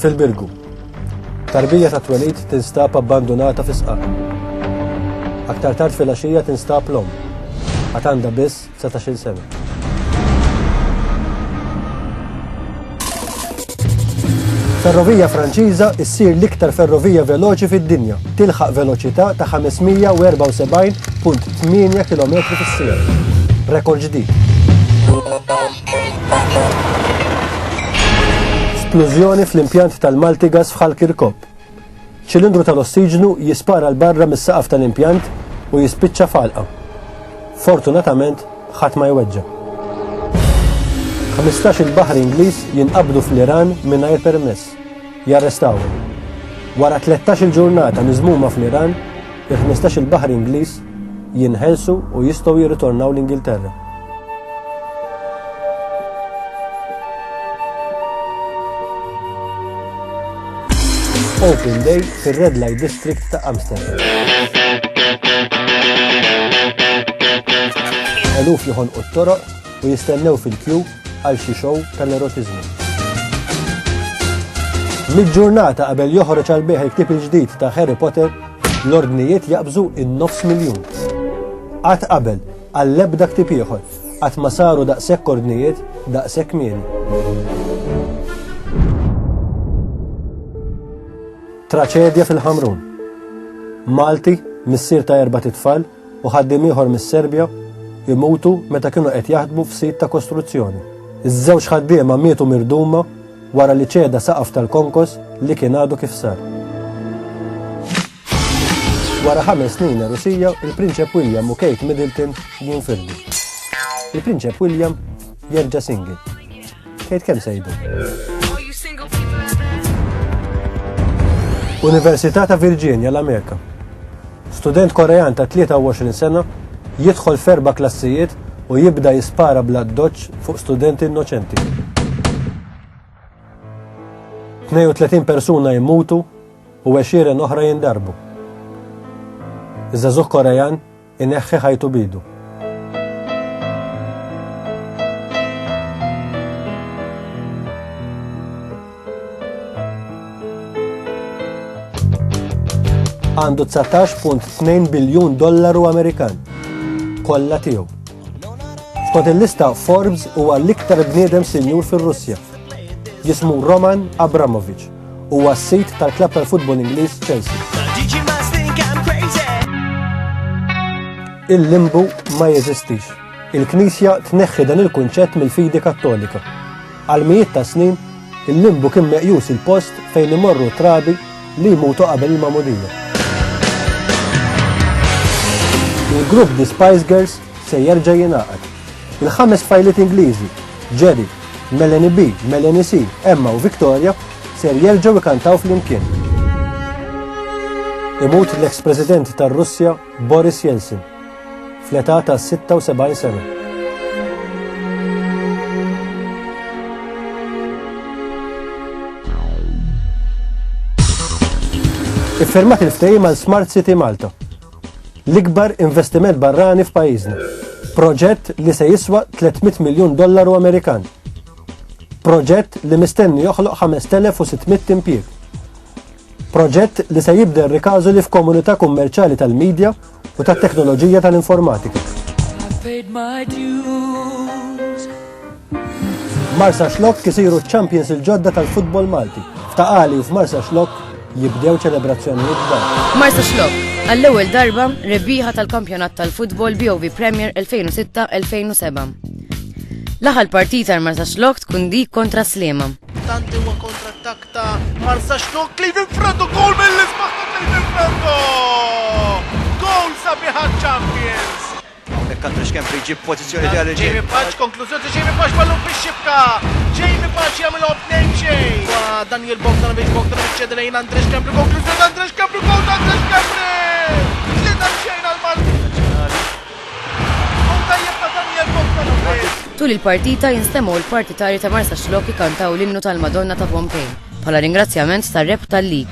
fil-Birgu. Tarbija ta' twelid tinstab abbandonata fi sqaq. Aktar tard fil-għaxija tinstab l-omm. Għad għandha biss 19 sena. Ferrovija Franċiża issir l-iktar ferrovija veloċi fid-dinja, tilħaq veloċità ta' 574.8 km fis-siegħa. Rekord ġdid. Splużjoni fl-impjant tal-Maltigas f'Ħalkirkop. ċilindru tal-ossiġnu jispara l-barra mis-saqaf tal-impjant u jispiċċa falqa. Fortunatament ħadd ma jweġġa. 15 il-baħar Ingliż jinqabdu fl-Iran mingħajr permess. Jarrestawhom. Wara 13 ġurnata miżmuma fl-Iran, il-15 il-baħar Ingliż jinħelsu u jistgħu jirritornaw l-Ingilterra. Open Day fir-Red Light District ta' Amsterdam. Eluf jħonqu t-toroq u jistennew fil-kju għal xi show tal-erotiżmu. Mid-ġurnata qabel joħroġ għal beħ il-ktieb il-ġdid ta' Harry Potter, l-ordnijiet jaqbżu in-500,000. Qatt qabel għall-ebda ktieb ieħor qatt ma saru daqshekk ordnijiet daqshekk mieni. Traċedja fil-Ħamrun. Malti, missier ta' 4 tfal u ħaddiem ieħor mis-Serbja imutu meta kienu qed jaħdmu f'sit ta' kostruzzjoni. Iż-żewġ ħaddiema mietu mirduma wara li ċeda saqaf tal-konkos li kien għadu kif sar. Wara 5 snin Rusija, il-Prinċep William u Kate Middleton jinfirdu. Il-Prinċep William jerġa' single. Kate kemm sejdu? Università ta' Virginia l-Amerika. Student Korean ta' 23 sena jidħol f'4 klassijiet u jibda jispara bla doċċ fuq studenti innoċenti. 32 persuna jimmutu u 20 oħra jindarbu. Iż-żagħżugħ Korean ineħħi ħajtu bidu. Għandu $19.2 biljun Amerikan. Kollha tiegħu. Skont il-lista Forbes huwa l-iktar bniedem sinjur fir-Russja. Jismu Roman Abramovich huwa s-sit tal-klabb tal-futbol Ingliż Chelsea. Il-limbu ma jeżistix. Il-Knisja tneħħi dan il-kunċett mill-fidi Kattolika. Għal mijiet ta' snin, il-limbu kien meqjus il-post fejn imorru trabi li jmutu qabel il-mamudija. Il-grupp The Spice Girls se jerġa' jingħaqad. Il-5 fajliet Ingliżi, Jerry, Melanie B, Melanie C, Emma u Victoria ser jerġgħu ikantaw flimkien. Imut l-eks-President tar-Russja Boris Yeltsin fl-età ta' 76 sena. Iffirmat il-ftehim għal Smart City Malta, l-ikbar investiment barrani f'pajjiżna. Proġett li se jiswa $300 miljun Amerikan. Proġett li mistenni joħloq 5,600 impjieg. Proġett li se jibda r-rikażoli f'komunità kummerċjali tal-medja u tat-teknoloġija tal-informatika. Marsa Xlokk isiru ċ-champions il-ġodda tal-futbol Malti. F'Taqali u f'Marsa Xlokk jibdew ċelebrazzjonijiet kbar. Marsa Xlokk għall-ewwel darba rebbieħa tal-kampjonat tal-futbol BOV Premier 2006-2007. L-aħħar partita Marsa Xlokk tkun dik kontra Slema. Tanti huwa kontra-attakk ta' Marsa Xlokk li jinfradu gol mill-isbaħ ta' Franco! Gol sabiħa champions! Kantrix kemm jġib pożizzjoni ta' Jamie Patch, konklużjoni Jamie Patch ballun fix-xibka. Jamie Patch jagħmel b'nejn xejn. Daniel Bogdanovic ċedilejn Andres Kempri, konklużjoni Andres Kempri, gol ta' Andres Kempri! Tlieta xejn għal-Malta. Gol tajjeb ta' Daniel Bogdanovic. Tul il-partita jinstemaw il-partitari ta' Marsa Xlokk ikantaw l-innu tal-Madonna ta' Pompej bħala ringrazzjament tar-reb tal-lig.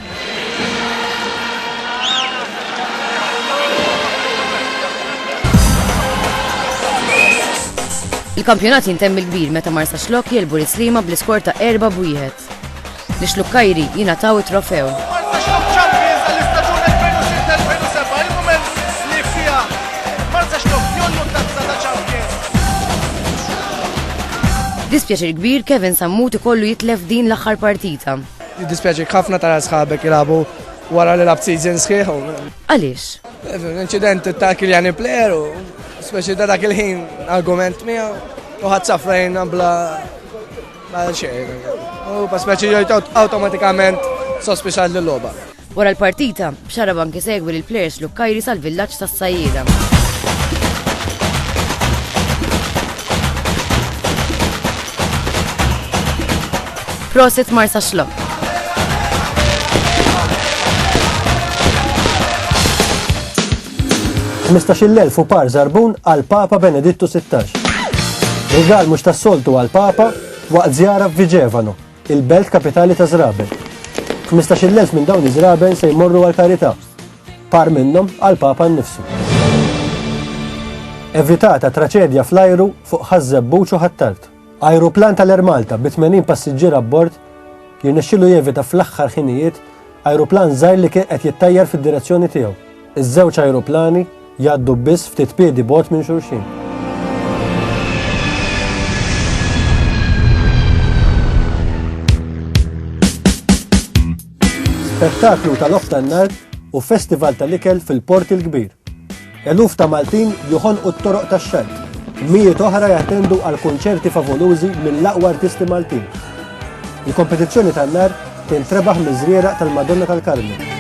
Il-kampjonat jintemm il-kbir meta Marsa Xlokk jelbu l-Slima bl-iskor ta' 4-1. li xlukkajri jingħataw it-trofew. Marta Xlok Champions għall-istaġun 2006-2007, il-moment li fija Marta Xlok jollu tazza ta' Champions. Dispjaċir kbir Kevin Sammuti kollu jitlef din l-aħħar partita. Dispjaċi ħafna tara sħabek jilabu wara li lab season sħiħ. Għaliex? Incident ta' Kylian player u speċi ta' dak il-ħin argument miegħu u ħadd safrejn bla xejn. U pa speċi jgħid awtomatikament sospiċjal lill-logħba. Wara l-partita, Xarabank isegwi lill-plejers lukkajri sal-villaġġ tas-Sajjieda. Proset Marta Xlok. 15,000 par żarbun għal Papa Benedittu 16. Rigal mhux tas-soltu għal Papa waqt żjara f'Vigevano, il-belt kapitali ta' Żraben. 15,000 minn dawn iż-żraben se jmorru għal karità, par minnhom għal Papa nnifsu. Evitata traċedja fl-ajru fuq ħażebbuċ u ħattart. Ajruplan tal-Ermalta bi 80 passiġġier abbord jirnexxielu jevita fl-aħħar ħinijiet ajruplan żgħir li kien qed jittajjar fid-direzzjoni tiegħu. Iż-żewġ ajruplani jgħaddu biss ftit piedi bogħod minn xulxin. Spettaklu tal-Off tan-Nar u festival tal-ikel fil-Port il-Kbir. Eluf ta' Maltin joħonqu t-toroq tax-xarq. Mijiet oħra jattendu għal kunċerti favolużi mill-aqwa artisti Maltin. Il-kompetizzjoni tan-nar tintrebaħ miżriera tal-Madonna tal-Karmen.